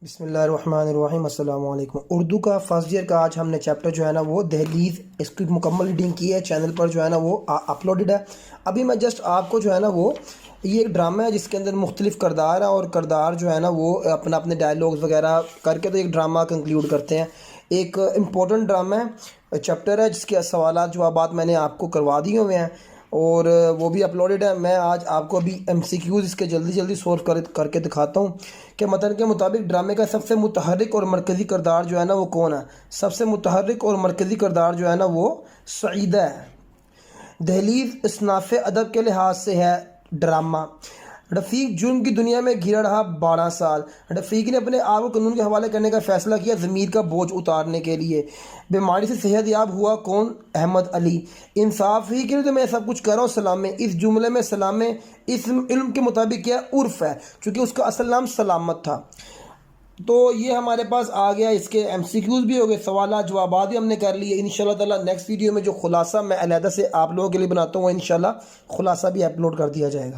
بسم اللہ الرحمن الرحیم۔ السلام علیکم۔ اردو کا فرسٹ ایئر کا آج ہم نے چیپٹر جو ہے نا وہ دہلیز، اس کی مکمل ریڈنگ کی ہے، چینل پر جو ہے نا وہ اپلوڈڈ ہے۔ ابھی میں جسٹ آپ کو جو ہے نا وہ یہ ایک ڈرامہ ہے جس کے اندر مختلف کردار ہیں، اور کردار جو ہے نا وہ اپنے ڈائلاگز وغیرہ کر کے تو ایک ڈرامہ کنکلیوڈ کرتے ہیں۔ ایک امپورٹنٹ ڈرامہ ہے، چیپٹر ہے جس کے سوالات جوابات میں نے آپ کو کروا دیے ہوئے ہیں اور وہ بھی اپلوڈڈ ہے۔ میں آج آپ کو ابھی MCQs اس کے جلدی سولو کر کے دکھاتا ہوں کہ متن کے مطابق ڈرامے کا سب سے متحرک اور مرکزی کردار جو ہے نا وہ کون ہے۔ سب سے متحرک اور مرکزی کردار جو ہے نا وہ سعیدہ ہے۔ دہلیز اصناف ادب کے لحاظ سے ہے ڈرامہ۔ رفیق جرم کی دنیا میں گھرا رہا 12 سال۔ رفیق نے اپنے آپ کو قانون کے حوالے کرنے کا فیصلہ کیا ضمیر کا بوجھ اتارنے کے لیے۔ بیماری سے صحت یاب ہوا کون؟ احمد علی۔ انصاف ہی کے لیے تو میں سب کچھ کر رہا ہوں سلام۔ اس جملے میں سلام اس علم کے مطابق کیا عرف ہے، چونکہ اس کا اصل نام سلامت تھا۔ تو یہ ہمارے پاس آ گیا، اس کے MCQs بھی ہو گئے، سوالات جوابات بھی ہم نے کر لیے۔ انشاءاللہ تعالیٰ نیکسٹ ویڈیو میں جو خلاصہ میں علیحدہ سے آپ لوگوں کے لیے بناتا ہوں وہ انشاءاللہ خلاصہ بھی اپلوڈ کر دیا جائے گا۔